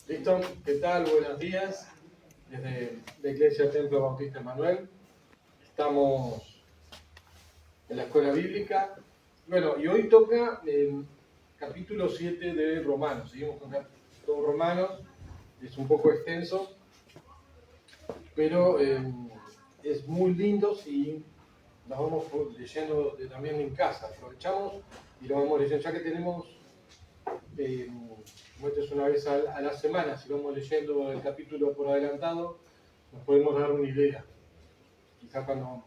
¿Listo? ¿Qué tal? Buenos días. Desde la Iglesia Templo Bautista Emanuel. Estamos en la escuela bíblica. Bueno, y hoy toca el capítulo 7 de Romanos. Seguimos con todos Romanos. Es un poco extenso, pero es muy lindo si nos vamos leyendo también en casa. Aprovechamos y lo vamos leyendo, ya que tenemos, como esto es una vez a la semana, si vamos leyendo el capítulo por adelantado, nos podemos dar una idea. Quizá cuando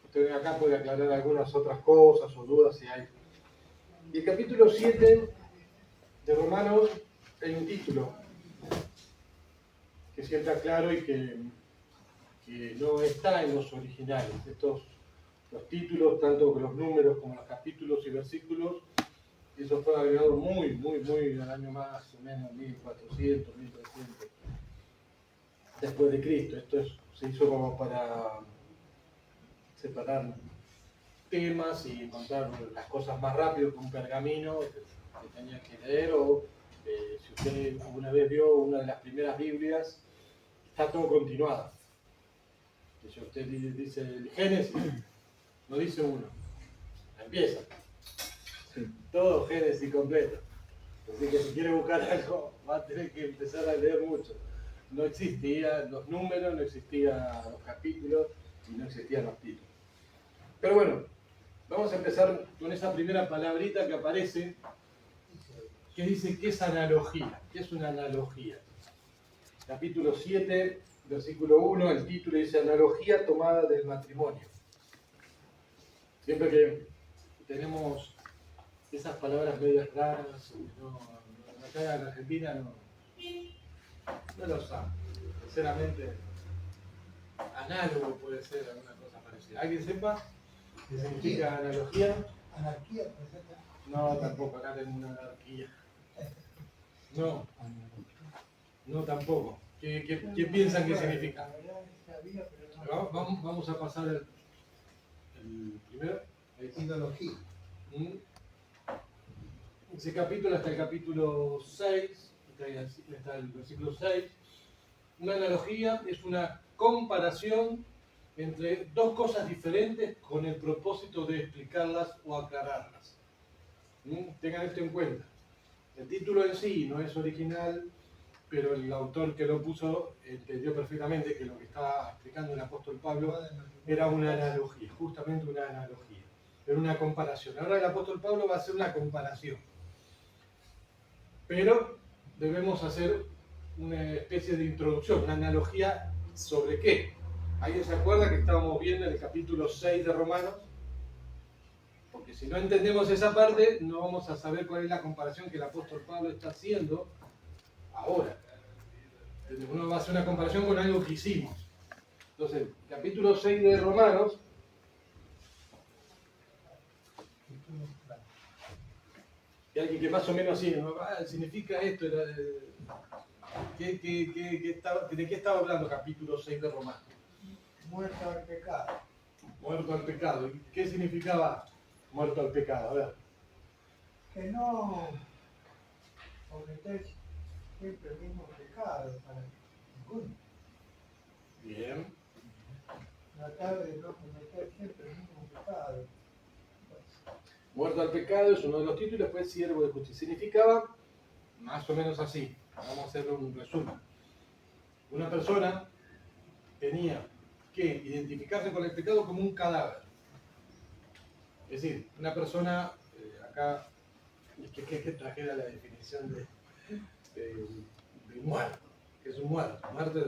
usted venga acá puede aclarar algunas otras cosas o dudas si hay. Y el capítulo 7 de Romanos hay un título que sienta claro y que no está en los originales. Los títulos, tanto los números como los capítulos y versículos, eso fue agregado muy al año más o menos 1400, 1300 después de Cristo. Se hizo como para separar temas y encontrar las cosas más rápido con un pergamino que tenía que leer, o si usted alguna vez vio una de las primeras Biblias, está todo continuado. Si usted dice el Génesis, no dice uno, empieza. Todo Génesis completo. Así que si quiere buscar algo, va a tener que empezar a leer mucho. No existían los números, no existían los capítulos y no existían los títulos. Pero bueno, vamos a empezar con esa primera palabrita que aparece, que dice que es analogía. ¿Qué es una analogía? Capítulo 7, versículo 1, el título dice analogía tomada del matrimonio. Siempre que tenemos esas palabras medias raras, acá en Argentina no lo usamos. Sinceramente, análogo puede ser alguna cosa parecida. ¿Alguien sepa qué significa analogía? ¿Anarquía puede ser? No, tampoco, acá tengo una anarquía. No tampoco. ¿Qué piensan que significa? Vamos a pasar el primero. Ideología. Ese capítulo hasta el capítulo 6, hasta el versículo 6. Una analogía es una comparación entre dos cosas diferentes con el propósito de explicarlas o aclararlas. Tengan esto en cuenta. El título en sí no es original, pero el autor que lo puso entendió perfectamente que lo que estaba explicando el apóstol Pablo era una analogía, justamente una analogía, era una comparación. Ahora el apóstol Pablo va a hacer una comparación, pero debemos hacer una especie de introducción, una analogía sobre qué. ¿Alguien se acuerda que estábamos viendo en el capítulo 6 de Romanos? Porque si no entendemos esa parte, no vamos a saber cuál es la comparación que el apóstol Pablo está haciendo ahora. Uno va a hacer una comparación con algo que hicimos. Entonces, capítulo 6 de Romanos, y alguien que más o menos así, significa esto, ¿de qué estaba hablando capítulo 6 de Romanos? Muerto al pecado. Muerto al pecado. ¿Y qué significaba muerto al pecado? A ver. Que no cometer siempre el mismo pecado para ninguno. Bien. Tratar de no cometer siempre el mismo pecado. Muerto al pecado es uno de los títulos, después siervo de justicia. Significaba más o menos así. Vamos a hacer un resumen. Una persona tenía que identificarse con el pecado como un cadáver. Es decir, una persona, acá, que trajera la definición de muerto, que es un muerto. Muerto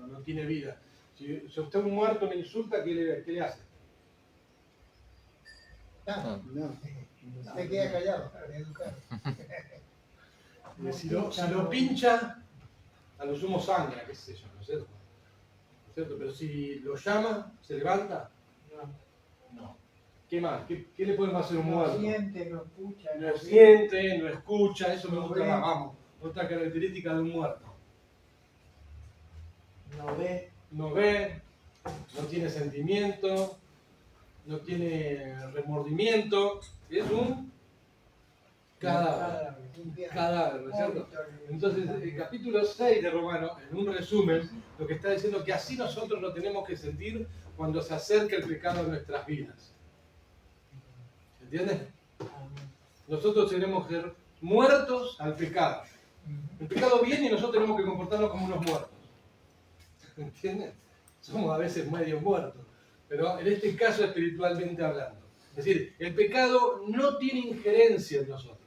no tiene vida. Si usted un muerto me insulta, ¿qué le hace? No. Se queda callado para educar. Si lo pincha, a lo sumo sangra, qué sé yo, ¿no es cierto? ¿No es cierto? Pero si lo llama, ¿se levanta? No. ¿Qué más? ¿Qué le podemos hacer a un muerto? No siente, no escucha. No siente, no escucha, eso me gusta más, vamos. Otra característica de un muerto. No ve, no tiene sentimiento, no tiene remordimiento. Es un cadáver, ¿no es cierto? Entonces, el capítulo 6 de Romanos, en un resumen, lo que está diciendo es que así nosotros nos tenemos que sentir cuando se acerca el pecado a nuestras vidas. ¿Entiendes? Nosotros tenemos que ser muertos al pecado. El pecado viene y nosotros tenemos que comportarnos como unos muertos. ¿Entiendes? Somos a veces medio muertos, pero en este caso espiritualmente hablando. Es decir, el pecado no tiene injerencia en nosotros.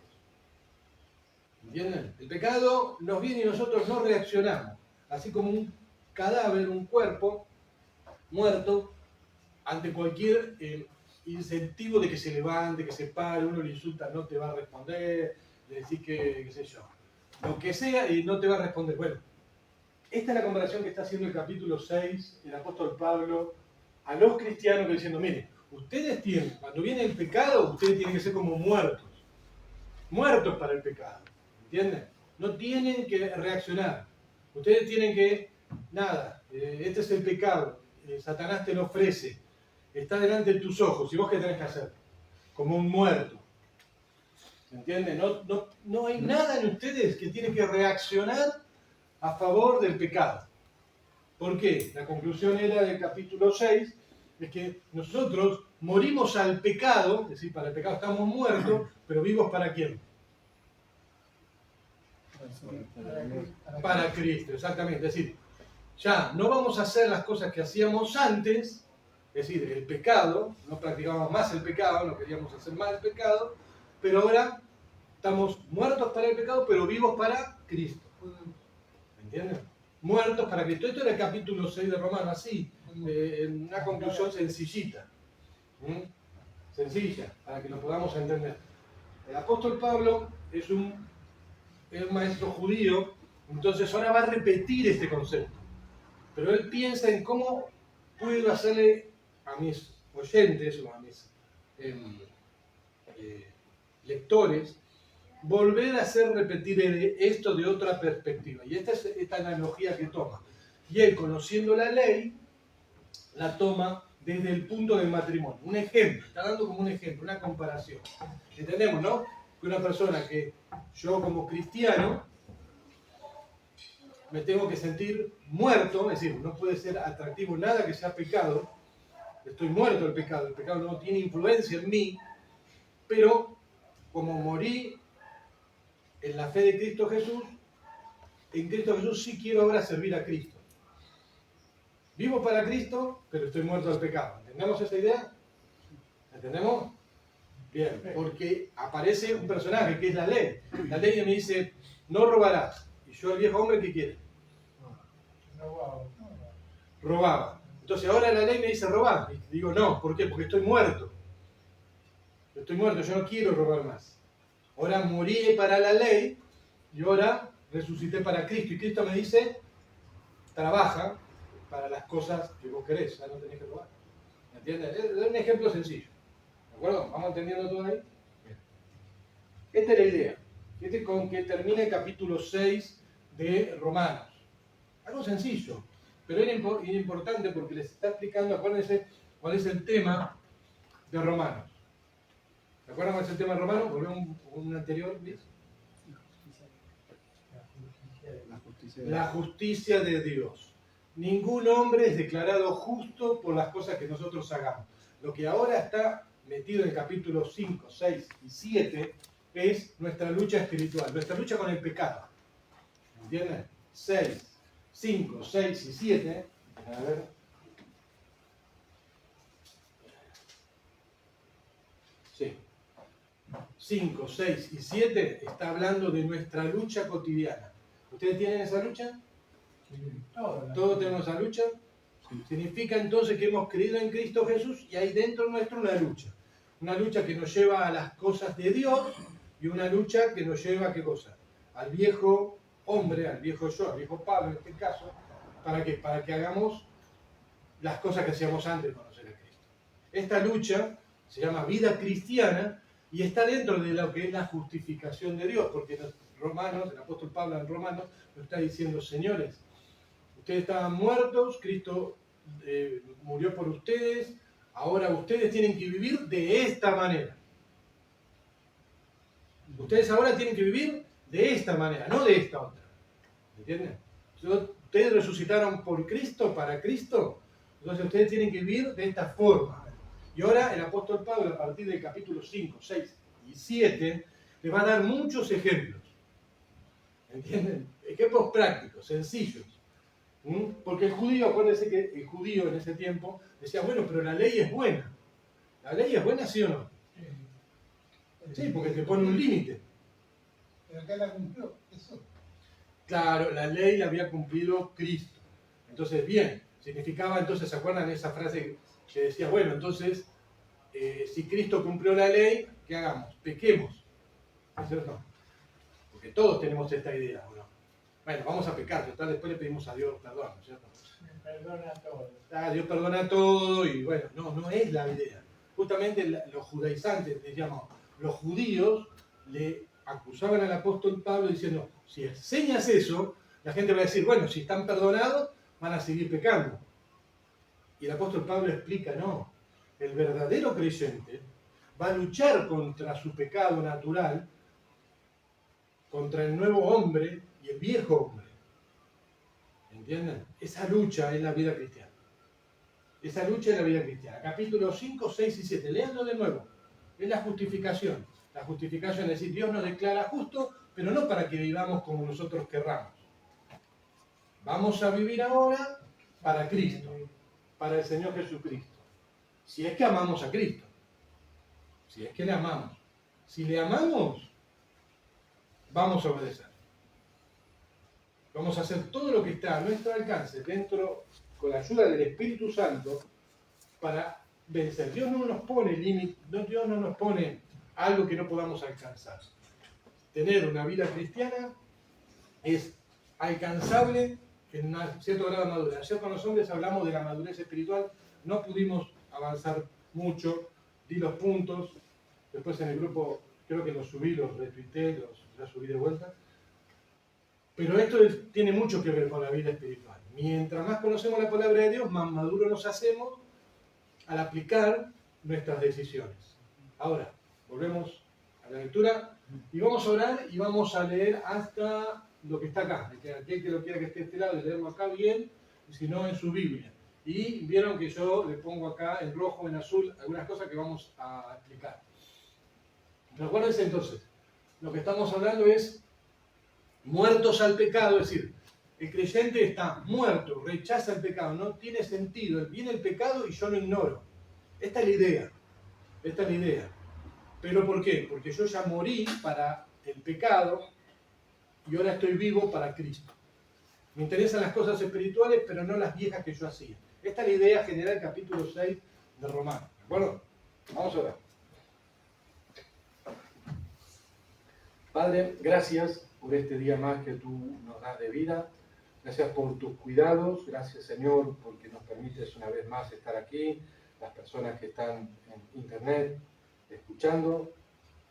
¿Entienden? El pecado nos viene y nosotros no reaccionamos. Así como un cadáver, un cuerpo muerto, ante cualquier incentivo de que se levante, que se pare, uno le insulta, no te va a responder, le decís que, qué sé yo, lo que sea y no te va a responder. Bueno, esta es la comparación que está haciendo el capítulo 6, el apóstol Pablo, a los cristianos, que diciendo, miren, ustedes tienen, cuando viene el pecado, ustedes tienen que ser como muertos, muertos para el pecado, ¿entienden? No tienen que reaccionar, ustedes tienen que, nada, este es el pecado, Satanás te lo ofrece, está delante de tus ojos, ¿y vos qué tenés que hacer? Como un muerto. ¿Se entiende? No hay nada en ustedes que tiene que reaccionar a favor del pecado. ¿Por qué? La conclusión era del capítulo 6, es que nosotros morimos al pecado, es decir, para el pecado estamos muertos, pero vivos ¿para quién? Para Cristo, exactamente. Es decir, ya no vamos a hacer las cosas que hacíamos antes, es decir, el pecado, no practicamos más el pecado, no queríamos hacer más el pecado, pero ahora estamos muertos para el pecado, pero vivos para Cristo. ¿Me entienden? Muertos para Cristo. Esto era el capítulo 6 de Romanos, así, en una conclusión sencillita. Sencilla, para que lo podamos entender. El apóstol Pablo es un maestro judío, entonces ahora va a repetir este concepto. Pero él piensa en cómo puedo hacerle a mis oyentes o a mis lectores volver a hacer repetir esto de otra perspectiva. Y esta es esta analogía que toma. Y él, conociendo la ley, la toma desde el punto del matrimonio. Un ejemplo, está dando como un ejemplo, una comparación. Entendemos, ¿no? Que una persona que yo como cristiano me tengo que sentir muerto, es decir, no puede ser atractivo nada que sea pecado, estoy muerto del pecado, el pecado no tiene influencia en mí, pero como morí en la fe de Cristo Jesús, en Cristo Jesús sí quiero ahora servir a Cristo. Vivo para Cristo, pero estoy muerto del pecado. ¿Entendemos esa idea? ¿Entendemos? Bien, porque aparece un personaje que es la ley. La ley me dice, no robarás. Y yo, el viejo hombre, ¿qué quiere? Robaba. Entonces ahora la ley me dice robar. Y digo, no, ¿por qué? Porque estoy muerto. Estoy muerto, yo no quiero robar más. Ahora morí para la ley y ahora resucité para Cristo. Y Cristo me dice, trabaja para las cosas que vos querés, ya no tenés que robar. ¿Me entiendes? Es un ejemplo sencillo. ¿De acuerdo? ¿Vamos entendiendo todo ahí? Bien. Esta es la idea. Este con que termina el capítulo 6 de Romanos. Algo sencillo, pero era importante porque les está explicando, acuérdense, cuál es el tema de Romanos. ¿Se acuerdan cuál es el tema de Romanos? Volvemos un anterior, ¿ves? La justicia de Dios. Ningún hombre es declarado justo por las cosas que nosotros hagamos. Lo que ahora está metido en el capítulo 5, 6 y 7 es nuestra lucha espiritual, nuestra lucha con el pecado. ¿Entienden? 5, 6 y 7. A ver. Sí. 5, 6 y 7 está hablando de nuestra lucha cotidiana. ¿Ustedes tienen esa lucha? ¿Todos tenemos esa lucha? Sí. Significa entonces que hemos creído en Cristo Jesús y hay dentro nuestro una lucha. Una lucha que nos lleva a las cosas de Dios y una lucha que nos lleva a ¿qué cosa? Al viejo hombre, al viejo yo, al viejo Pablo en este caso. ¿Para qué? Para que hagamos las cosas que hacíamos antes de conocer a Cristo. Esta lucha se llama vida cristiana y está dentro de lo que es la justificación de Dios, porque los Romanos, el apóstol Pablo en Romanos, nos está diciendo, señores, ustedes estaban muertos, Cristo murió por ustedes, ahora ustedes tienen que vivir de esta manera. Ustedes ahora tienen que vivir de esta manera, no de esta otra. ¿Entienden? Ustedes resucitaron por Cristo, para Cristo, entonces ustedes tienen que vivir de esta forma. Y ahora el apóstol Pablo, a partir del capítulo 5, 6 y 7, les va a dar muchos ejemplos. ¿Entienden? Ejemplos prácticos, sencillos. Porque el judío, acuérdense que el judío en ese tiempo decía, bueno, pero la ley es buena. ¿La ley es buena, sí o no? Sí, porque te pone un límite. Pero acá la cumplió, eso. Claro, la ley la había cumplido Cristo. Entonces, bien, significaba entonces, ¿se acuerdan de esa frase que decía, bueno, entonces, si Cristo cumplió la ley, ¿qué hagamos? Pequemos. ¿No es cierto? Porque todos tenemos esta idea, ¿o no? Bueno, vamos a pecar, total, después le pedimos a Dios perdón, ¿no es cierto? Me perdona todo. Dios perdona todo y bueno, no es la idea. Justamente los judaizantes, digamos, los judíos le acusaban al apóstol Pablo diciendo, si enseñas eso, la gente va a decir, bueno, si están perdonados, van a seguir pecando. Y el apóstol Pablo explica, no, el verdadero creyente va a luchar contra su pecado natural, contra el nuevo hombre y el viejo hombre. ¿Entienden? Esa lucha es la vida cristiana. Esa lucha es la vida cristiana. Capítulos 5, 6 y 7. Léanlo de nuevo. Es la justificación. La justificación es decir, Dios nos declara justo, pero no para que vivamos como nosotros querramos. Vamos a vivir ahora para Cristo, para el Señor Jesucristo. Si es que amamos a Cristo. Si es que le amamos. Si le amamos, vamos a obedecer. Vamos a hacer todo lo que está a nuestro alcance, con la ayuda del Espíritu Santo, para vencer. Dios no nos pone límites, Dios no nos pone algo que no podamos alcanzar. Tener una vida cristiana es alcanzable en un cierto grado de madurez. Ayer con los hombres hablamos de la madurez espiritual, no pudimos avanzar mucho, di los puntos, después en el grupo creo que los subí, los retuiteé, los subí de vuelta. Pero esto tiene mucho que ver con la vida espiritual. Mientras más conocemos la palabra de Dios, más maduros nos hacemos al aplicar nuestras decisiones. Ahora, volvemos a la lectura y vamos a orar y vamos a leer hasta lo que está acá. Aquel que lo quiera que esté a este lado, leerlo acá bien, y si no en su Biblia. Y vieron que yo le pongo acá en rojo, en azul, algunas cosas que vamos a explicar. Recuérdense entonces, lo que estamos hablando es muertos al pecado, es decir, el creyente está muerto, rechaza el pecado, no tiene sentido, viene el pecado y yo lo ignoro. Esta es la idea, esta es la idea. ¿Pero por qué? Porque yo ya morí para el pecado y ahora estoy vivo para Cristo. Me interesan las cosas espirituales, pero no las viejas que yo hacía. Esta es la idea general del capítulo 6 de Romanos. ¿De acuerdo? Vamos a ver. Padre, gracias por este día más que tú nos das de vida. Gracias por tus cuidados. Gracias, Señor, porque nos permites una vez más estar aquí. Las personas que están en internet escuchando,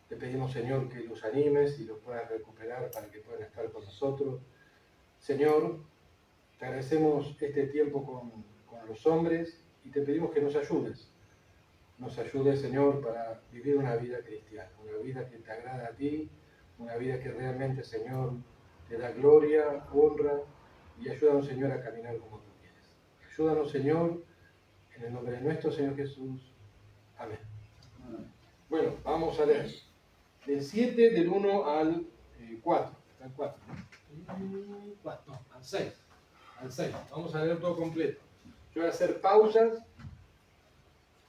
te pedimos, Señor, que los animes y los puedas recuperar para que puedan estar con nosotros. Señor, te agradecemos este tiempo con los hombres y te pedimos que nos ayudes. Nos ayudes, Señor, para vivir una vida cristiana, una vida que te agrada a ti, una vida que realmente, Señor, te da gloria, honra, y ayúdanos, Señor, a caminar como tú quieres. Ayúdanos, Señor, en el nombre de nuestro Señor Jesús. Amén. Bueno, vamos a leer. Del 7, del 1 al 4. Al 4. No, al 6. Al 6. Vamos a leer todo completo. Yo voy a hacer pausas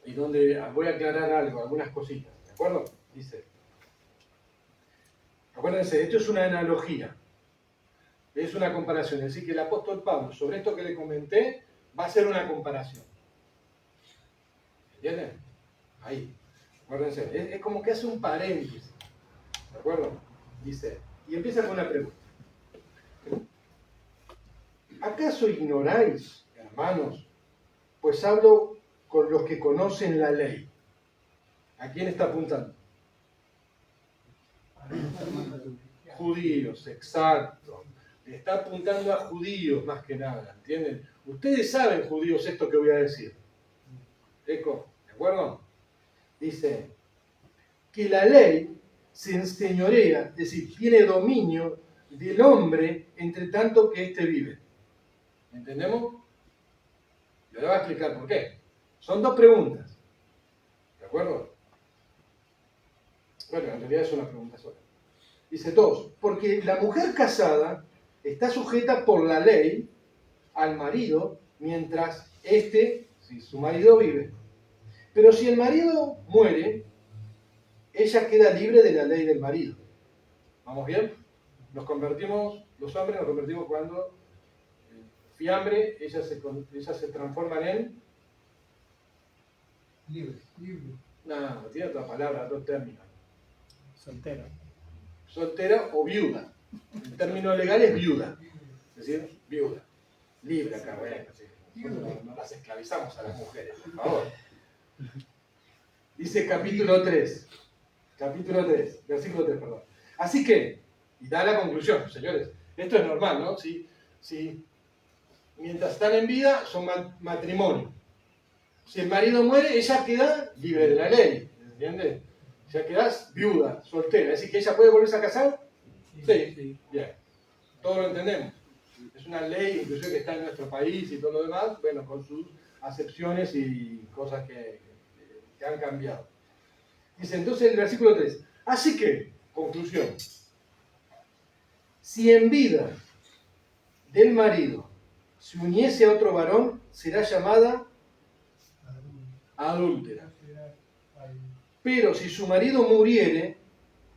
y donde voy a aclarar algo, algunas cositas. ¿De acuerdo? Dice. Acuérdense, esto es una analogía, es una comparación. Es decir, que el apóstol Pablo, sobre esto que le comenté, va a hacer una comparación. ¿Entienden? Ahí. Acuérdense, es como que hace un paréntesis. ¿De acuerdo? Dice, y empieza con una pregunta. ¿Acaso ignoráis, hermanos? Pues hablo con los que conocen la ley. ¿A quién está apuntando? Judíos, exacto. Le está apuntando a judíos más que nada, ¿entienden? Ustedes saben, judíos, esto que voy a decir. ¿De acuerdo? Dice que la ley se enseñorea, es decir, tiene dominio del hombre entre tanto que éste vive. ¿Entendemos? Yo le voy a explicar por qué. Son dos preguntas. ¿De acuerdo? Bueno, en realidad es una pregunta sola. Dice dos, porque la mujer casada está sujeta por la ley al marido mientras si su marido vive. Pero si el marido muere, ella queda libre de la ley del marido. ¿Vamos bien? Los hombres nos convertimos cuando fiambre, ellas se transforman en... Libre. No, tiene otra palabra, otro término. Soltero. Soltera o viuda. El término legal es viuda. Es decir, viuda. Libre acá, bueno. No las esclavizamos a las mujeres, por favor. Dice capítulo 3, versículo 3, perdón. Así que, y da la conclusión, señores, esto es normal, ¿no? Si mientras están en vida son matrimonio. Si el marido muere, ella queda libre de la ley, ¿entiendes? Ya quedás viuda, soltera. Es decir, que ella puede volverse a casar. Sí. Bien. Todos lo entendemos. Es una ley, inclusive que está en nuestro país y todo lo demás, bueno, con sus acepciones y cosas que han cambiado. Dice entonces el versículo 3. Así que, conclusión. Si en vida del marido se uniese a otro varón, será llamada adúltera. Pero si su marido muriere,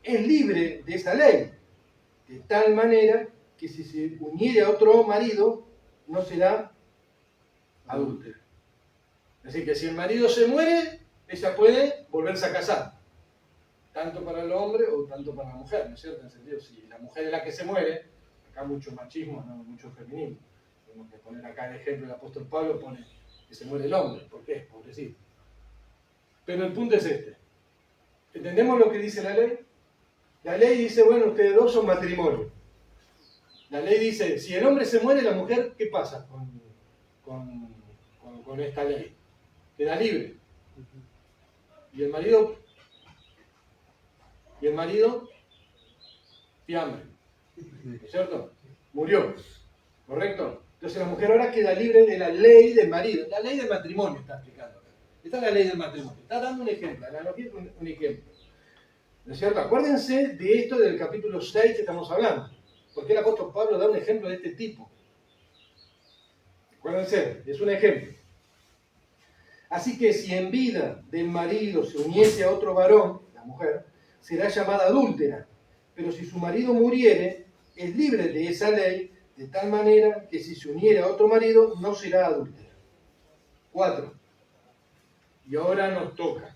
es libre de esa ley, de tal manera que si se uniere a otro marido, no será adúltera. Es decir, que si el marido se muere, ella puede volverse a casar, tanto para el hombre o tanto para la mujer, ¿no es cierto? En el sentido, si la mujer es la que se muere, acá mucho machismo, no mucho feminismo. Tenemos que poner acá el ejemplo, el apóstol Pablo pone que se muere el hombre. ¿Por qué? Pobrecito. Pero el punto es este. ¿Entendemos lo que dice la ley? La ley dice, bueno, ustedes dos son matrimonio. La ley dice, si el hombre se muere, la mujer, ¿qué pasa con esta ley? Queda libre. Y el marido, fiambre. ¿No es cierto? Murió. ¿Correcto? Entonces la mujer ahora queda libre de la ley del marido. La ley del matrimonio está explicando. Esta es la ley del matrimonio. Está dando un ejemplo. La analogía es un ejemplo. ¿No es cierto? Acuérdense de esto del capítulo 6 que estamos hablando. Porque el apóstol Pablo da un ejemplo de este tipo. Acuérdense, es un ejemplo. Así que si en vida del marido se uniese a otro varón, la mujer, será llamada adúltera. Pero si su marido muriere, es libre de esa ley, de tal manera que si se uniere a otro marido, no será adúltera. 4. Y ahora nos toca.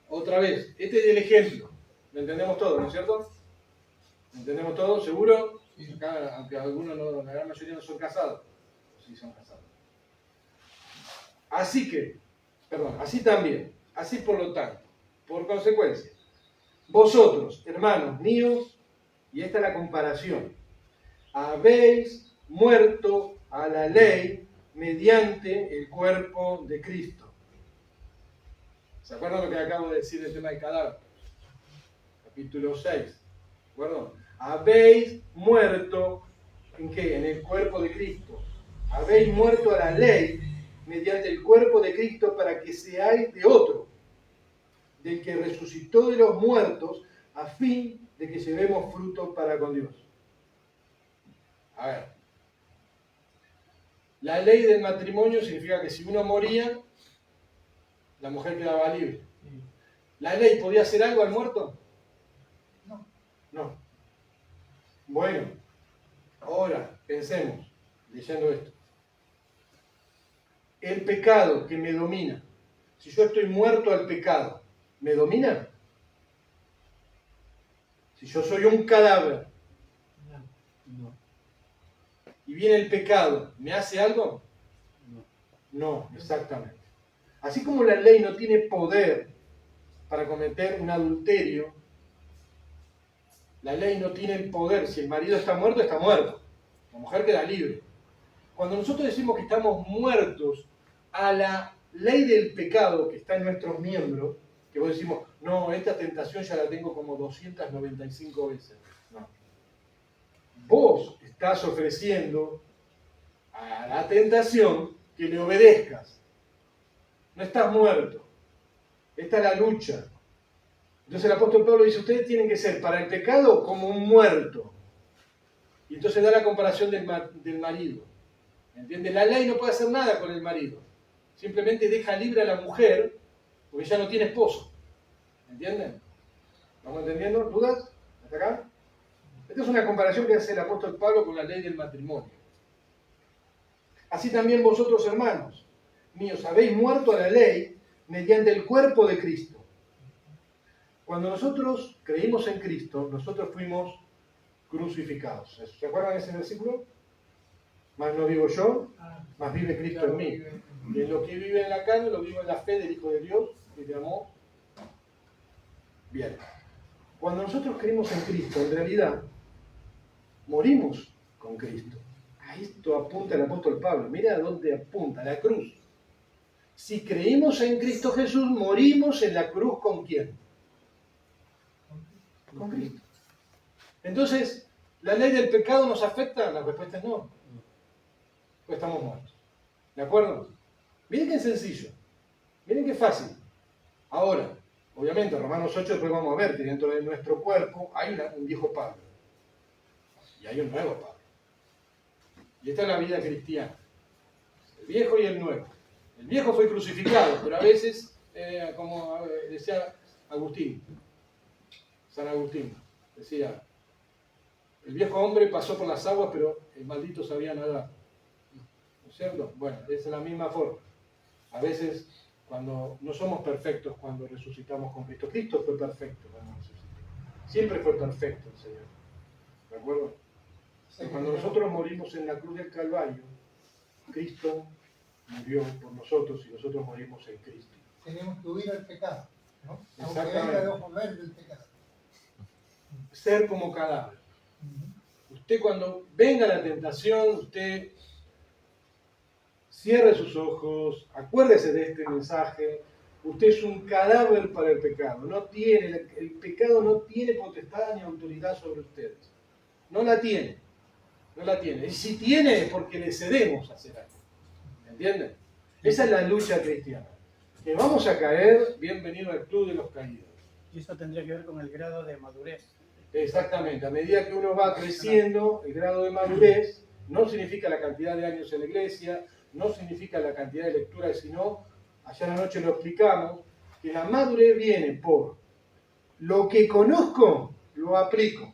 Otra vez, este es el ejemplo. ¿Lo entendemos todo, no es cierto? ¿Lo entendemos todo? ¿Seguro? Acá, aunque algunos, la gran mayoría no son casados. Sí, son casados. Así también. Así por lo tanto. Por consecuencia. Vosotros, hermanos míos, y esta es la comparación, habéis muerto a la ley mediante el cuerpo de Cristo. ¿Se acuerdan lo que acabo de decir del tema del cadáver? Capítulo 6. ¿De acuerdo? Habéis muerto, ¿en qué? En el cuerpo de Cristo. Habéis muerto a la ley mediante el cuerpo de Cristo para que seáis de otro, del que resucitó de los muertos, a fin de que llevemos fruto para con Dios. A ver. La ley del matrimonio significa que si uno moría, la mujer quedaba libre. ¿La ley podía hacer algo al muerto? No. Bueno, ahora pensemos, leyendo esto. El pecado que me domina, si yo estoy muerto al pecado, ¿me domina? Si yo soy un cadáver, No. y viene el pecado, ¿me hace algo? No, exactamente. Así como la ley no tiene poder para cometer un adulterio, la ley no tiene el poder. Si el marido está muerto, está muerto. La mujer queda libre. Cuando nosotros decimos que estamos muertos a la ley del pecado que está en nuestros miembros, Que vos decimos, no, esta tentación ya la tengo como 295 veces. No. Vos estás ofreciendo a la tentación que le obedezcas. No estás muerto. Esta es la lucha. Entonces el apóstol Pablo dice, ustedes tienen que ser para el pecado como un muerto. Y entonces da la comparación del marido. ¿Entiendes? La ley no puede hacer nada con el marido. Simplemente deja libre a la mujer porque ya no tiene esposo. ¿Entienden? ¿Vamos entendiendo? ¿Dudas? ¿Hasta acá? Esta es una comparación que hace el apóstol Pablo con la ley del matrimonio. Así también vosotros, hermanos míos, habéis muerto a la ley mediante el cuerpo de Cristo. Cuando nosotros creímos en Cristo, nosotros fuimos crucificados. ¿Se acuerdan de ese versículo? Más no vivo yo, más vive Cristo en mí. Y en lo que vive en la carne, lo vivo en la fe del Hijo de Dios, que te amó. Bien. Cuando nosotros creímos en Cristo, en realidad, morimos con Cristo. A esto apunta el apóstol Pablo. Mira a dónde apunta, la cruz. Si creímos en Cristo Jesús, morimos en la cruz ¿con quién? Con Cristo. Entonces, ¿la ley del pecado nos afecta? La respuesta es no. Pues estamos muertos. ¿De acuerdo? Miren qué sencillo. Miren qué fácil. Ahora, obviamente, Romanos 8 después vamos a ver que dentro de nuestro cuerpo hay un viejo Pablo. Y hay un nuevo Pablo. Y esta es la vida cristiana. El viejo y el nuevo. El viejo fue crucificado, pero a veces, como decía Agustín, San Agustín, decía, el viejo hombre pasó por las aguas, pero el maldito sabía nadar. ¿No es cierto? Bueno, es la misma forma. A veces, cuando no somos perfectos cuando resucitamos con Cristo. Cristo fue perfecto cuando resucitó. Siempre fue perfecto el Señor. ¿De acuerdo? Y cuando nosotros morimos en la cruz del Calvario, Cristo murió por nosotros y nosotros morimos en Cristo. Tenemos que huir al pecado, ¿no? Exactamente. Aunque venga de ojo verde el pecado. Ser como cadáver. Usted cuando venga la tentación, usted cierre sus ojos, acuérdese de este mensaje. Usted es un cadáver para el pecado. El pecado no tiene potestad ni autoridad sobre ustedes. No la tiene. No la tiene. Y si tiene es porque le cedemos a hacer algo. ¿Entienden? Esa es la lucha cristiana. Que vamos a caer, bienvenido al club de los caídos. Y eso tendría que ver con el grado de madurez. Exactamente. A medida que uno va creciendo, el grado de madurez no significa la cantidad de años en la iglesia, no significa la cantidad de lecturas, sino, allá en la noche lo explicamos, que la madurez viene por lo que conozco, lo aplico.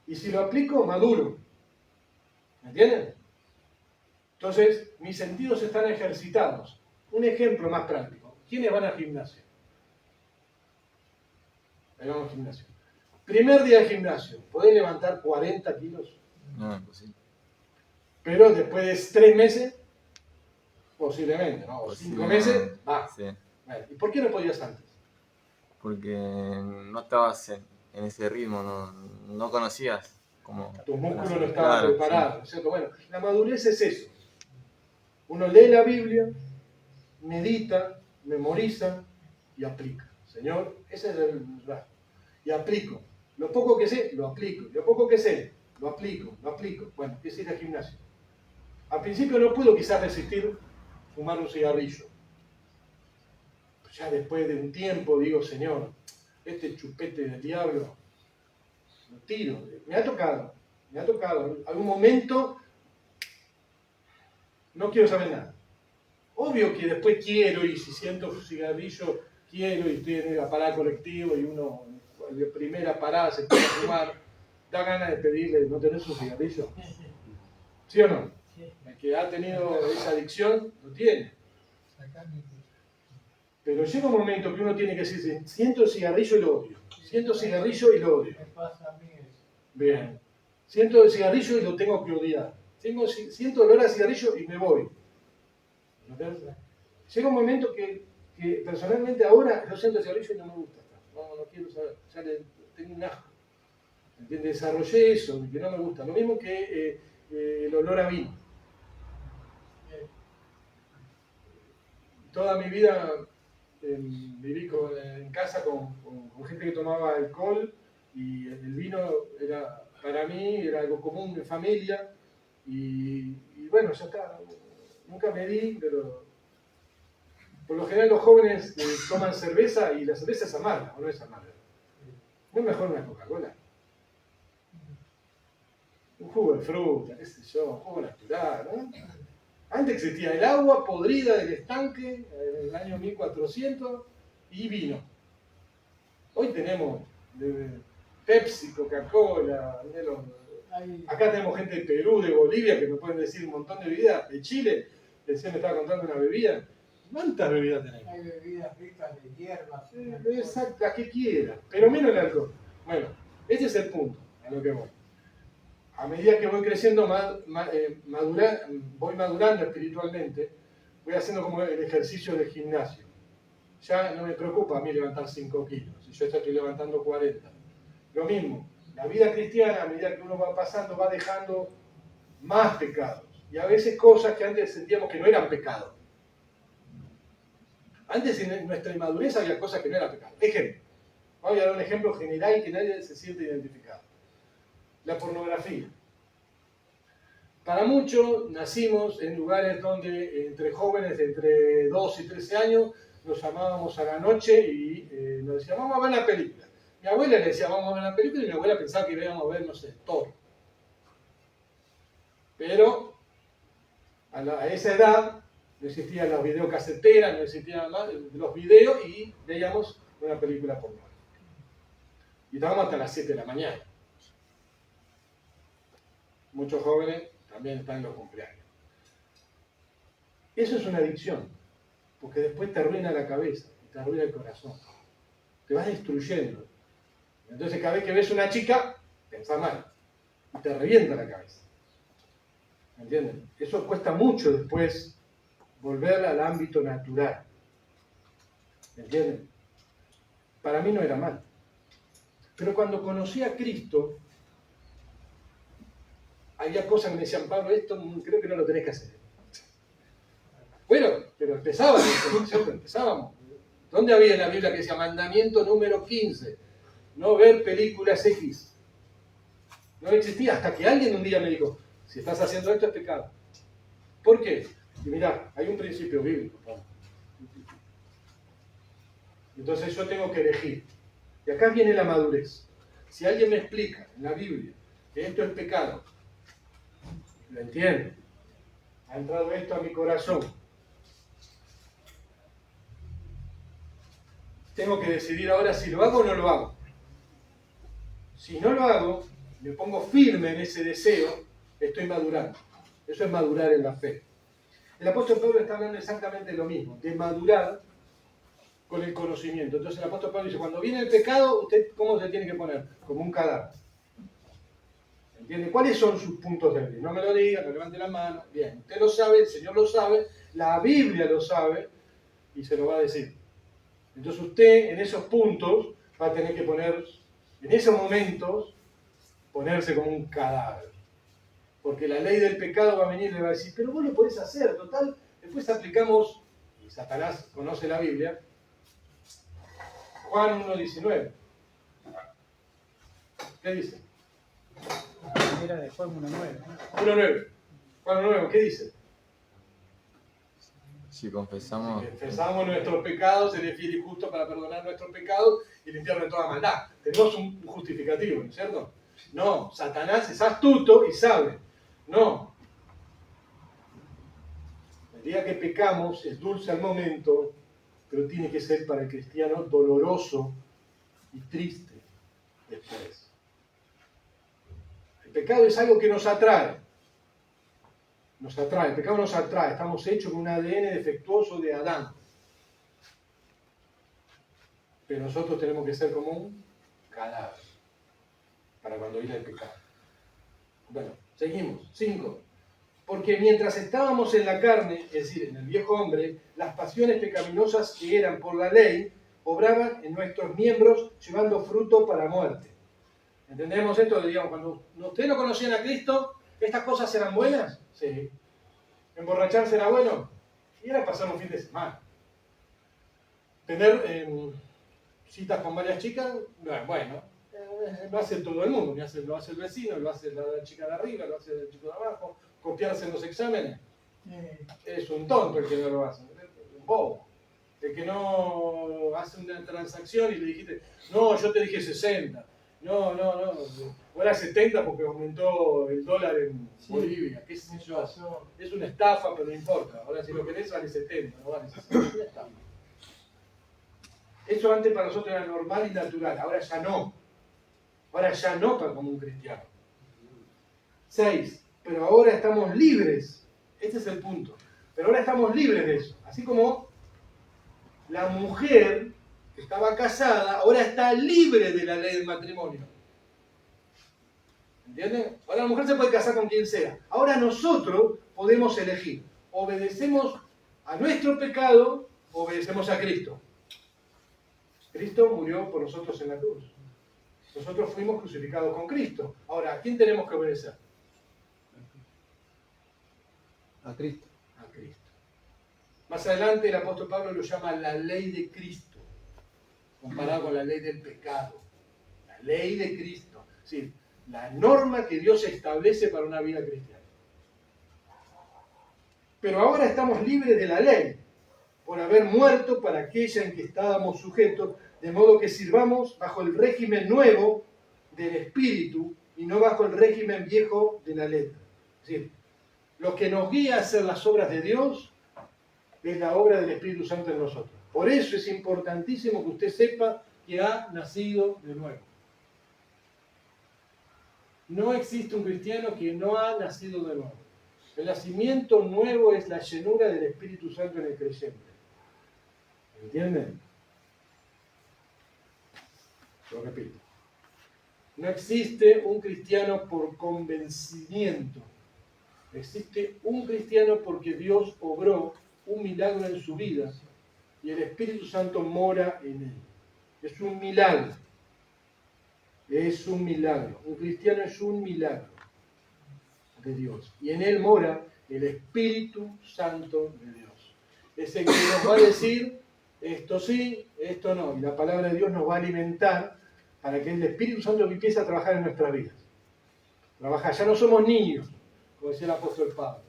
Y si lo aplico, maduro. ¿Me entienden? Entonces, mis sentidos están ejercitados. Un ejemplo más práctico. ¿Quiénes van al gimnasio? Ahí vamos al gimnasio. Primer día de gimnasio, ¿podés levantar 40 kilos? No, imposible. Pero después de 3 meses, posiblemente, ¿no? O 5 Posiblemente, meses, va. Sí, Bueno, ¿y por qué no podías antes? porque no estabas en ese ritmo, no conocías cómo... Tus músculos no estaban Claro, preparados, ¿cierto? Bueno, la madurez es eso. Uno lee la Biblia, medita, memoriza y aplica. Señor, ese es el rasgo. Y aplico. Lo poco que sé, lo aplico. Lo poco que sé, lo aplico. Bueno, es ir al gimnasio. Al principio no puedo quizás resistir fumar un cigarrillo. Ya después de un tiempo digo, Señor, este chupete del diablo, lo tiro. Me ha tocado. Algún momento no quiero saber nada. Obvio que después quiero, y si siento un cigarrillo, quiero, y estoy en la parada colectivo y uno de primera parada se pone a fumar, da ganas de pedirle, ¿no tenés un cigarrillo? ¿Sí o no? El que ha tenido esa adicción, lo tiene. Pero llega un momento que uno tiene que decir, siento el cigarrillo y lo odio. Siento el cigarrillo y lo odio. Me pasa a mí eso. Bien. Siento el cigarrillo y lo tengo que odiar. Siento olor a cigarrillo y me voy. Llega un momento que personalmente ahora yo siento el cigarrillo y no me gusta. No quiero saber. Ya tengo un asco. ¿Entiendes? Desarrollé eso, que no me gusta. Lo mismo que el olor a vino. Toda mi vida viví en casa con gente que tomaba alcohol y el vino era, para mí, era algo común en familia y bueno, ya está. Nunca me di, pero por lo general los jóvenes toman cerveza y la cerveza es amarga, ¿o no es amarga? No es mejor una Coca-Cola. Un jugo de fruta, qué sé yo, un jugo natural, ¿no? Antes existía el agua podrida del estanque en el año 1400 y vino. Hoy tenemos Pepsi, Coca-Cola, acá tenemos gente de Perú, de Bolivia, que me pueden decir un montón de bebidas, de Chile, que recién me estaba contando una bebida. ¿Cuántas bebidas tenemos? Hay bebidas ricas de hierbas. Exacto, las que quieras, pero menos el alcohol. Bueno, ese es el punto a lo que voy. A medida que voy creciendo, voy madurando espiritualmente, voy haciendo como el ejercicio del gimnasio. Ya no me preocupa a mí levantar 5 kilos, si yo ya estoy levantando 40. Lo mismo, la vida cristiana, a medida que uno va pasando, va dejando más pecados. Y a veces cosas que antes sentíamos que no eran pecado. Antes en nuestra inmadurez había cosas que no eran pecado. Ejemplo, voy a dar un ejemplo general que nadie se siente identificado. La pornografía. Para muchos nacimos en lugares donde entre jóvenes de entre 2 y 13 años nos llamábamos a la noche y nos decían, vamos a ver la película. Mi abuela le decía, vamos a ver la película, y mi abuela pensaba que íbamos a ver, no sé, Thor. Pero a esa edad no existían las videocaseteras, no existían los videos y veíamos una película pornográfica. Y estábamos hasta las 7 de la mañana. Muchos jóvenes también están en los cumpleaños. Eso es una adicción, porque después te arruina la cabeza, te arruina el corazón. Te vas destruyendo. Entonces cada vez que ves una chica, pensás mal. Y te revienta la cabeza. ¿Me entienden? Eso cuesta mucho después volver al ámbito natural. ¿Me entienden? Para mí no era mal. Pero cuando conocí a Cristo, había cosas que me decían, Pablo, esto creo que no lo tenés que hacer. Bueno, pero empezábamos. ¿Dónde había en la Biblia que decía mandamiento número 15? No ver películas X. No existía, hasta que alguien un día me dijo, si estás haciendo esto es pecado. ¿Por qué? Y mirá, hay un principio bíblico. Entonces yo tengo que elegir. Y acá viene la madurez. Si alguien me explica en la Biblia que esto es pecado, lo entiendo. Ha entrado esto a mi corazón. Tengo que decidir ahora si lo hago o no lo hago. Si no lo hago, me pongo firme en ese deseo, estoy madurando. Eso es madurar en la fe. El apóstol Pablo está hablando exactamente lo mismo, de madurar con el conocimiento. Entonces el apóstol Pablo dice, cuando viene el pecado, ¿usted cómo se tiene que poner? Como un cadáver. ¿Entiende? ¿Cuáles son sus puntos débiles? No me lo diga, no levante la mano. Bien, usted lo sabe, el Señor lo sabe, la Biblia lo sabe y se lo va a decir. Entonces usted en esos puntos va a tener que poner, en esos momentos, ponerse como un cadáver. Porque la ley del pecado va a venir y le va a decir, pero vos lo podés hacer, total. Después aplicamos, y Satanás conoce la Biblia, Juan 1.19. ¿Qué dice? Era de Juan 1.9. 1.9. Juan 1.9, ¿qué dice? Si confesamos, Si confesamos nuestros pecados, Él es fiel y justo para perdonar nuestros pecados y limpiarnos de toda maldad. Tenemos un justificativo, ¿no es cierto? No, Satanás es astuto y sabe. No. El día que pecamos es dulce al momento, pero tiene que ser para el cristiano doloroso y triste después. El pecado es algo que nos atrae. Nos atrae, el pecado nos atrae. Estamos hechos con un ADN defectuoso de Adán. Pero nosotros tenemos que ser como un cadáver para cuando viene el pecado. Bueno, seguimos. 5. Porque mientras estábamos en la carne, es decir, en el viejo hombre, las pasiones pecaminosas que eran por la ley, obraban en nuestros miembros llevando fruto para muerte. ¿Entendemos esto? Digamos, cuando ustedes no conocían a Cristo, ¿estas cosas eran buenas? Sí. ¿Emborracharse era bueno? Y era pasar un fin de semana. tener citas con varias chicas, bueno, lo hace todo el mundo, lo hace el vecino, lo hace la chica de arriba, lo hace el chico de abajo, copiarse en los exámenes. Es un tonto el que no lo hace, un bobo. El que no hace una transacción y le dijiste, no, yo te dije 60. No, ahora 70 porque aumentó el dólar en Bolivia. ¿Qué es eso? Es una estafa, pero no importa. Ahora si lo querés vale 70, no vale 60. Es una estafa. Eso antes para nosotros era normal y natural, ahora ya no. Ahora ya no para como un cristiano. 6. Pero ahora estamos libres. Este es el punto. Pero ahora estamos libres de eso. Así como la mujer que estaba casada ahora está libre de la ley del matrimonio. ¿Entienden? Ahora la mujer se puede casar con quien sea. Ahora nosotros podemos elegir. ¿Obedecemos a nuestro pecado o obedecemos a Cristo? Cristo murió por nosotros en la cruz. Nosotros fuimos crucificados con Cristo. Ahora, ¿a quién tenemos que obedecer? A Cristo. A Cristo. Más adelante el apóstol Pablo lo llama la ley de Cristo, comparado con la ley del pecado. La ley de Cristo. Es decir, la norma que Dios establece para una vida cristiana. Pero ahora estamos libres de la ley, por haber muerto para aquella en que estábamos sujetos, de modo que sirvamos bajo el régimen nuevo del Espíritu y no bajo el régimen viejo de la letra. Es decir, lo que nos guía a hacer las obras de Dios es la obra del Espíritu Santo en nosotros. Por eso es importantísimo que usted sepa que ha nacido de nuevo. No existe un cristiano que no ha nacido de nuevo. El nacimiento nuevo es la llenura del Espíritu Santo en el creyente. ¿Entienden? Lo repito. No existe un cristiano por convencimiento. Existe un cristiano porque Dios obró un milagro en su vida y el Espíritu Santo mora en él. Es un milagro. Es un milagro. Un cristiano es un milagro de Dios. Y en él mora el Espíritu Santo de Dios. Es el que nos va a decir esto sí, esto no. Y la palabra de Dios nos va a alimentar para que el Espíritu Santo empiece a trabajar en nuestras vidas. Trabajar. Ya no somos niños, como decía el apóstol Pablo.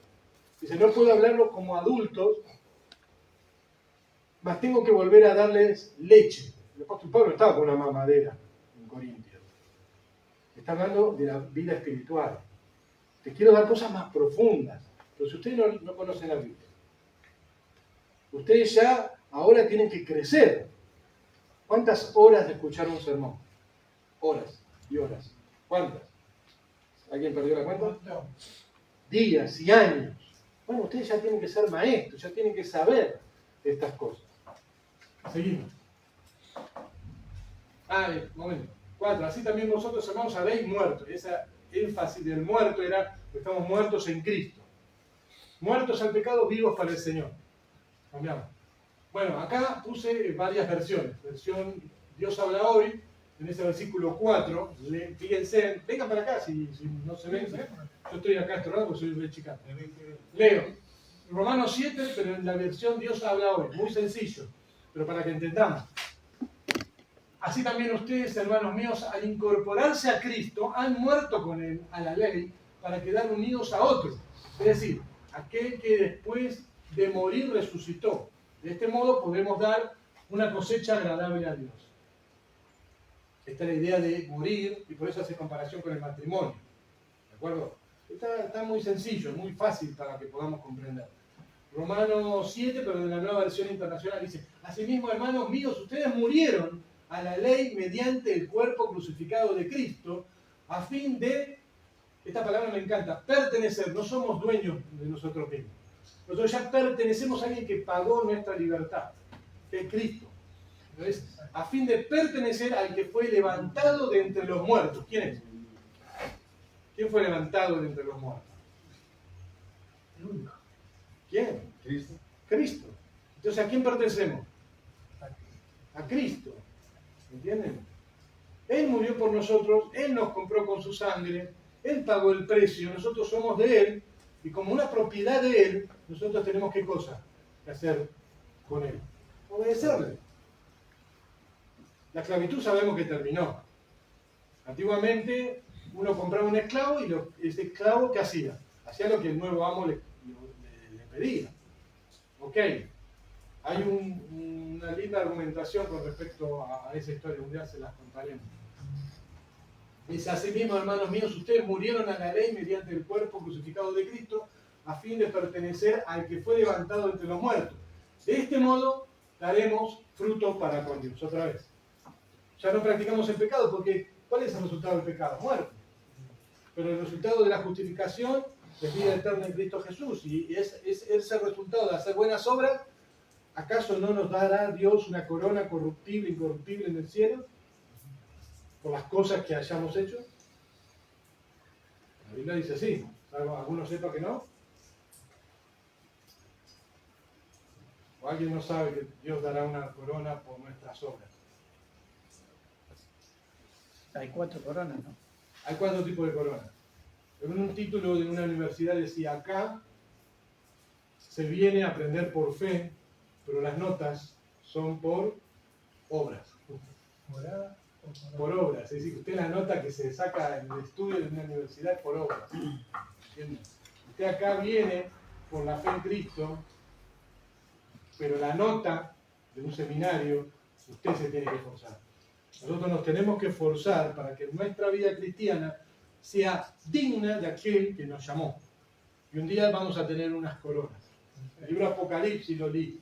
Dice, no puedo hablarlo como adultos, mas tengo que volver a darles leche. El apóstol Pablo estaba con una mamadera en Corintios. Está hablando de la vida espiritual. Te quiero dar cosas más profundas. Pero si ustedes no conocen la Biblia, ustedes ya ahora tienen que crecer. ¿Cuántas horas de escuchar un sermón? Horas y horas. ¿Cuántas? ¿Alguien perdió la cuenta? Días y años. Bueno, ustedes ya tienen que ser maestros, ya tienen que saber estas cosas. Seguimos. Momento. 4. Así también vosotros, hermanos, habéis muerto. Esa énfasis del muerto era que estamos muertos en Cristo. Muertos al pecado, vivos para el Señor. Cambiamos. Bueno, acá puse varias versiones. Versión Dios habla hoy, en ese versículo 4. Fíjense, vengan para acá si no se ven. Yo estoy acá a este lado porque soy re chicano. Leo. Romanos 7, pero en la versión Dios habla hoy. Muy sencillo, pero para que entendamos. Así también ustedes, hermanos míos, al incorporarse a Cristo, han muerto con Él a la ley para quedar unidos a otro. Es decir, aquel que después de morir resucitó. De este modo podemos dar una cosecha agradable a Dios. Esta es la idea de morir y por eso hace comparación con el matrimonio. ¿De acuerdo? Está muy sencillo, muy fácil para que podamos comprender. Romanos 7, pero en la nueva versión internacional dice, asimismo, hermanos míos, ustedes murieron a la ley mediante el cuerpo crucificado de Cristo, a fin de, esta palabra me encanta, pertenecer, no somos dueños de nosotros mismos. Nosotros ya pertenecemos a alguien que pagó nuestra libertad, que es Cristo. Entonces, a fin de pertenecer al que fue levantado de entre los muertos. ¿Quién es? ¿Quién fue levantado de entre los muertos? El único. ¿Quién? Cristo. Cristo. Entonces, ¿a quién pertenecemos? A Cristo. ¿Entienden? Él murió por nosotros, Él nos compró con su sangre, Él pagó el precio, nosotros somos de Él, y como una propiedad de Él, nosotros tenemos ¿qué cosa que hacer con Él? Obedecerle. La esclavitud sabemos que terminó. Antiguamente uno compraba un esclavo y ese esclavo, ¿qué hacía? Hacía lo que el nuevo amo le pedía. Ok, hay una linda argumentación con respecto a esa historia, un día se las contaremos. Dice, asimismo, hermanos míos, ustedes murieron a la ley mediante el cuerpo crucificado de Cristo, a fin de pertenecer al que fue levantado entre los muertos. De este modo, daremos fruto para con Dios. Otra vez. Ya no practicamos el pecado, porque ¿cuál es el resultado del pecado? Muerte. Pero el resultado de la justificación es vida eterna en Cristo Jesús. Y es ese resultado de hacer buenas obras. ¿Acaso no nos dará Dios una corona corruptible, incorruptible en el cielo? Por las cosas que hayamos hecho. La Biblia dice sí. ¿Alguno sepa que no? ¿O alguien no sabe que Dios dará una corona por nuestras obras? Hay 4 coronas, ¿no? Hay 4 tipos de coronas. En un título de una universidad decía, acá se viene a aprender por fe, pero las notas son por obras. Por obras. Es decir, usted la nota que se saca en el estudio de una universidad es por obras. ¿Entiende? Usted acá viene por la fe en Cristo, pero la nota de un seminario, usted se tiene que esforzar. Nosotros nos tenemos que esforzar para que nuestra vida cristiana sea digna de aquel que nos llamó. Y un día vamos a tener unas coronas. El libro Apocalipsis lo dice.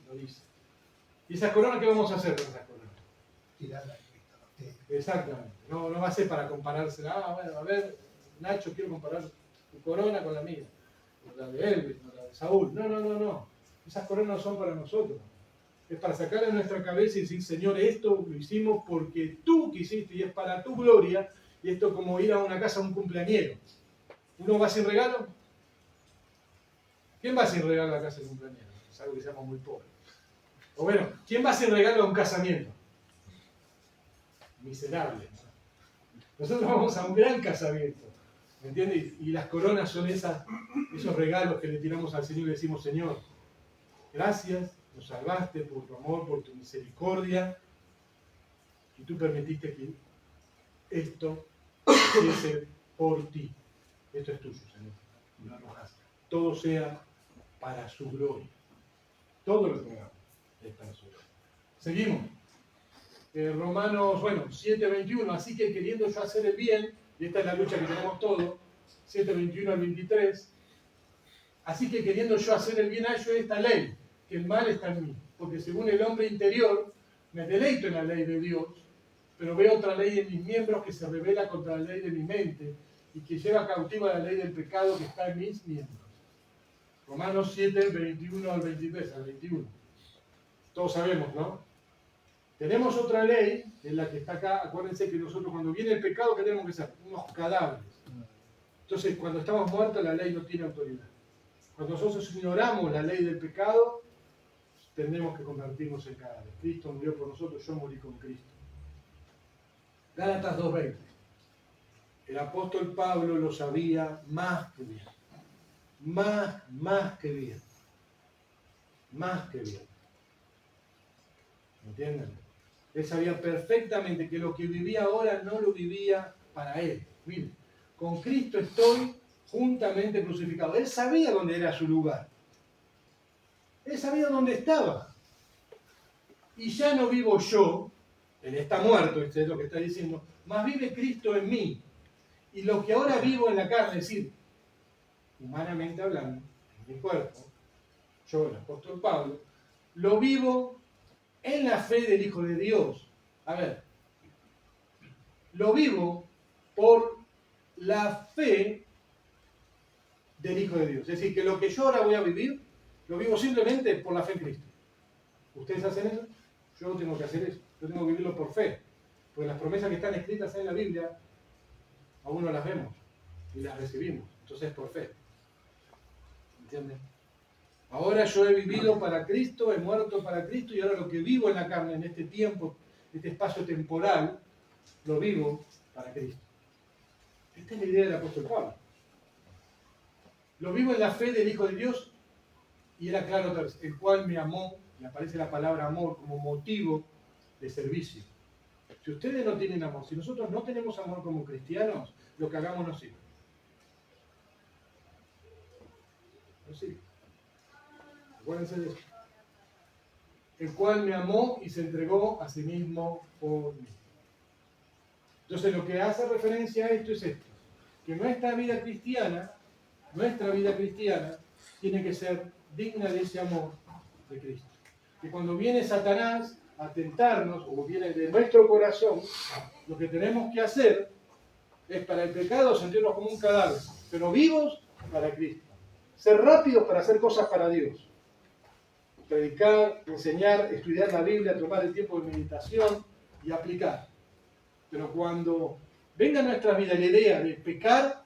¿Y esas coronas qué vamos a hacer con esas coronas? Tirarla a Cristo. Exactamente. No va a ser para comparársela. Bueno, a ver, Nacho, quiero comparar tu corona con la mía. Con la de Elvis, con la de Saúl. No. Esas coronas no son para nosotros. Es para sacar de nuestra cabeza y decir, Señor, esto lo hicimos porque tú quisiste y es para tu gloria. Y esto como ir a una casa a un cumpleañero. ¿Uno va sin regalo? ¿Quién va sin regalo a la casa de cumpleañero? Es algo que seamos muy pobres. O bueno, ¿quién va sin regalo a un casamiento? Miserable. Nosotros vamos a un gran casamiento. ¿Me entiendes? Y las coronas son esos regalos que le tiramos al Señor y le decimos, Señor, gracias, nos salvaste por tu amor, por tu misericordia. Y tú permitiste que esto hiciese por ti. Esto es tuyo, Señor. Y lo arrojaste. Todo sea para su gloria. Todo lo que hagamos es para su gloria. Seguimos. Romanos, 7:21. Así que queriendo yo hacer el bien, y esta es la lucha que tenemos todos, 7:21 al 23. Así que queriendo yo hacer el bien, hallo esta ley, que el mal está en mí. Porque según el hombre interior, me deleito en la ley de Dios, pero veo otra ley en mis miembros que se revela contra la ley de mi mente y que lleva cautiva la ley del pecado que está en mis miembros. Romanos 7:21 al 23, al 21. Todos sabemos, ¿no? Tenemos otra ley, que es la que está acá. Acuérdense que nosotros cuando viene el pecado, ¿qué tenemos que ser? Unos cadáveres. Entonces, cuando estamos muertos, la ley no tiene autoridad. Cuando nosotros ignoramos la ley del pecado, tenemos que convertirnos en cadáveres. Cristo murió por nosotros, yo morí con Cristo. Gálatas 2:20. El apóstol Pablo lo sabía más que bien. Más que bien. Más que bien. ¿Entienden? Él sabía perfectamente que lo que vivía ahora no lo vivía para él. Miren, con Cristo estoy juntamente crucificado. Él sabía dónde era su lugar. Él sabía dónde estaba. Y ya no vivo yo, él está muerto, esto es lo que está diciendo, más vive Cristo en mí. Y lo que ahora vivo en la carne, es decir, humanamente hablando, en mi cuerpo, yo, el apóstol Pablo, lo vivo en la fe del Hijo de Dios. A ver, lo vivo por la fe del Hijo de Dios. Es decir, que lo que yo ahora voy a vivir, lo vivo simplemente por la fe en Cristo. ¿Ustedes hacen eso? Yo tengo que hacer eso. Yo tengo que vivirlo por fe. Porque las promesas que están escritas en la Biblia, aún no las vemos y las recibimos. Entonces es por fe. ¿Entienden? Ahora yo he vivido para Cristo, he muerto para Cristo y ahora lo que vivo en la carne, en este tiempo, este espacio temporal, lo vivo para Cristo. Esta es la idea del apóstol Pablo. Lo vivo en la fe del Hijo de Dios y era claro, el cual me amó, y aparece la palabra amor como motivo de servicio. Si ustedes no tienen amor, si nosotros no tenemos amor como cristianos, lo que hagamos no sirve. No sirve. Acuérdense de eso. El cual me amó y se entregó a sí mismo por mí. Entonces lo que hace referencia a esto es esto, que nuestra vida cristiana tiene que ser digna de ese amor de Cristo. Que cuando viene Satanás a tentarnos, o viene de nuestro corazón, lo que tenemos que hacer es para el pecado sentirnos como un cadáver, pero vivos para Cristo. Ser rápidos para hacer cosas para Dios. Predicar, enseñar, estudiar la Biblia, tomar el tiempo de meditación y aplicar. Pero cuando venga a nuestra vida la idea de pecar,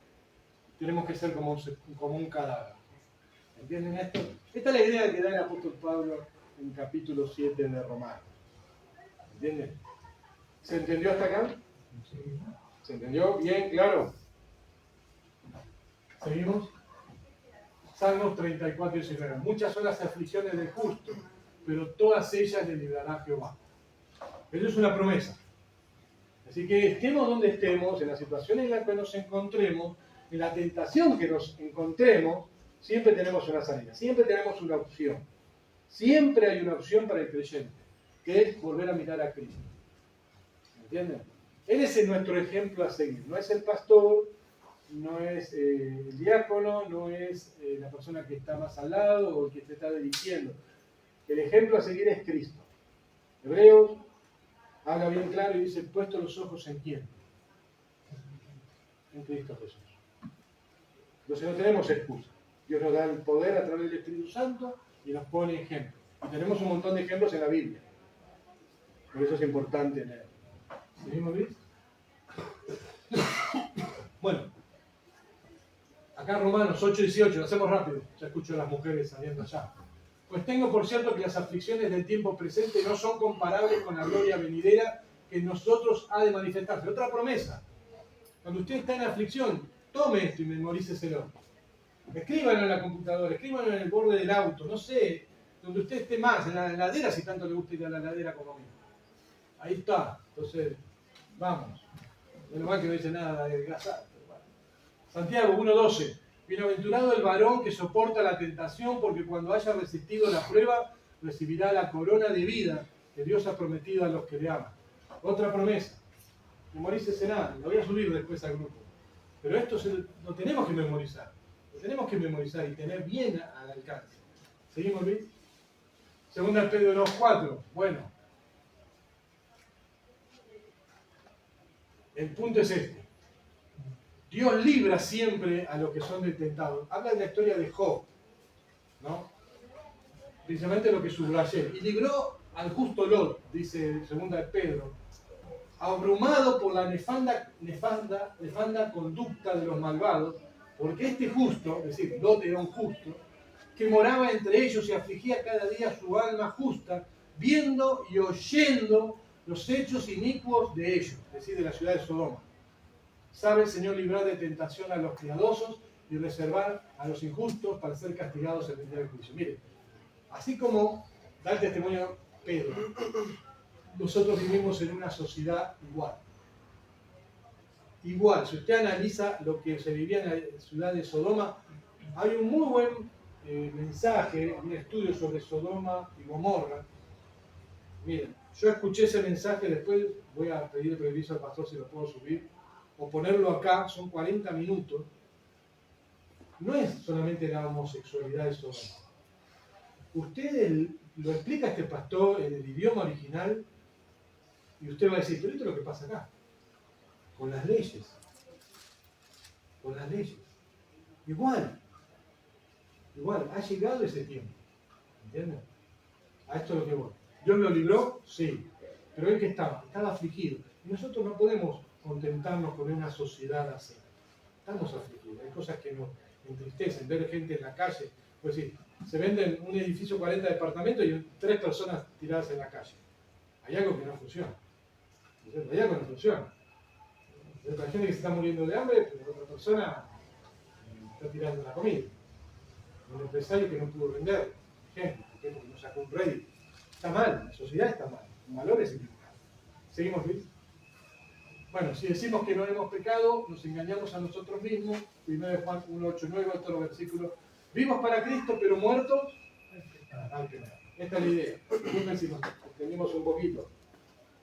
tenemos que ser como un cadáver. ¿Entienden esto? Esta es la idea que da el apóstol Pablo en capítulo 7 de Romanos. ¿Entienden? ¿Se entendió hasta acá? ¿Se entendió? Bien, claro. ¿Seguimos? Salmos 34 y 19. Muchas son las aflicciones del justo, pero todas ellas le librará Jehová. Eso es una promesa. Así que estemos donde estemos, en la situación en la que nos encontremos, en la tentación que nos encontremos, siempre tenemos una salida, siempre tenemos una opción. Siempre hay una opción para el creyente, que es volver a mirar a Cristo. ¿Entienden? Él es nuestro ejemplo a seguir. No es el pastor, no es el diácono, no es la persona que está más al lado o el que te está dirigiendo. El ejemplo a seguir es Cristo. Hebreos habla bien claro y dice, puesto los ojos en quién. En Cristo Jesús. Entonces no tenemos excusa. Dios nos da el poder a través del Espíritu Santo y nos pone ejemplos. Y tenemos un montón de ejemplos en la Biblia. Por eso es importante leer. ¿Seguimos bien? Bueno, acá Romanos 8:18, lo hacemos rápido. Ya escucho a las mujeres saliendo allá. Pues tengo por cierto que las aflicciones del tiempo presente no son comparables con la gloria venidera que en nosotros ha de manifestarse. Otra promesa. Cuando usted está en aflicción, tome esto y memoríceselo. Escríbanlo en la computadora, escríbanlo en el borde del auto, no sé, donde usted esté más, en la heladera, si tanto le gusta ir a la heladera como a mí. Ahí está. Entonces, vamos. Menos mal que no dice nada de adelgazar. Bueno. Santiago 1:12. Bienaventurado el varón que soporta la tentación, porque cuando haya resistido la prueba, recibirá la corona de vida que Dios ha prometido a los que le aman. Otra promesa. Memorícese nada, lo voy a subir después al grupo. Pero esto lo tenemos que memorizar. Lo tenemos que memorizar y tener bien al alcance. ¿Seguimos bien? Segunda Pedro 2:4. Bueno. El punto es este. Dios libra siempre a los que son tentados. Habla de la historia de Job, ¿no? Precisamente lo que subrayé. Y libró al justo Lot, dice segunda de Pedro, abrumado por la nefanda conducta de los malvados, porque este justo, es decir, Lot era un justo, que moraba entre ellos y afligía cada día su alma justa, viendo y oyendo los hechos inicuos de ellos, es decir, de la ciudad de Sodoma. Sabe el Señor librar de tentación a los piadosos y reservar a los injustos para ser castigados en el día del juicio. Mire, así como da el testimonio Pedro, nosotros vivimos en una sociedad igual. Igual, si usted analiza lo que se vivía en la ciudad de Sodoma, hay un muy buen mensaje, un estudio sobre Sodoma y Gomorra. Miren, yo escuché ese mensaje, después voy a pedir permiso al pastor si lo puedo subir, o ponerlo acá, son 40 minutos. No es solamente la homosexualidad de Sodoma. Usted lo explica a este pastor en el idioma original y usted va a decir, pero esto es lo que pasa acá, con las leyes. Con las leyes. Igual, ha llegado ese tiempo. ¿Entienden? A esto es lo que voy. ¿Dios lo libró? Sí. Pero él que estaba afligido. Y nosotros no podemos contentarnos con una sociedad así. Estamos afligidos. Hay cosas que nos entristecen. Ver gente en la calle. Pues sí, se venden un edificio 40 departamentos y 3 personas tiradas en la calle. Hay algo que no funciona. Hay algo que no funciona. Hay gente que se está muriendo de hambre, pero otra persona está tirando la comida. Un empresario que no pudo vender. Ejemplo, porque no sacó un rédito. Está mal, la sociedad está mal. Los valores equivocados. ¿Seguimos, Luis? Bueno, si decimos que no hemos pecado, nos engañamos a nosotros mismos. 1 Juan 1:8-9, otros versículos. Vivos para Cristo, pero muertos al pecado. Esta es la idea. Disculpen si nos extendimos un poquito.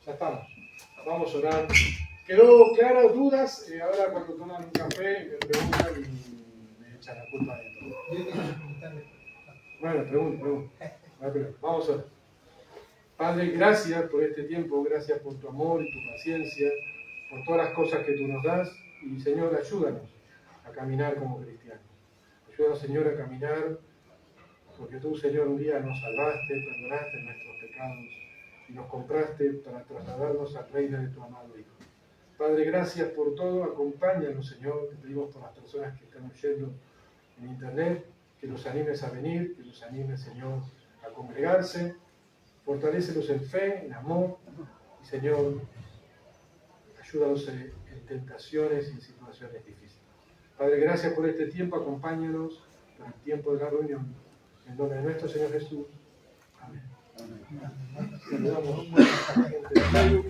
Ya estamos. Vamos a orar. ¿Quedó claras dudas? Ahora cuando toman un café me preguntan y me echan la culpa de todo. Yo quiero preguntarle. Bueno, pregunta. Vamos a ver. Padre, gracias por este tiempo, gracias por tu amor y tu paciencia, por todas las cosas que tú nos das. Y Señor, ayúdanos a caminar como cristianos. Ayúdanos, Señor, a caminar, porque tú, Señor, un día nos salvaste, perdonaste nuestros pecados y nos compraste para trasladarnos al reino de tu amado Hijo. Padre, gracias por todo. Acompáñanos, Señor. Te pedimos por las personas que están oyendo en internet, que los animes a venir, que los animes, Señor, a congregarse. Fortalécelos en fe, en amor. Y, Señor, ayúdanos en tentaciones y en situaciones difíciles. Padre, gracias por este tiempo. Acompáñanos por el tiempo de la reunión. En nombre de nuestro Señor Jesús. Amén. Saludamos a la gente de Facebook.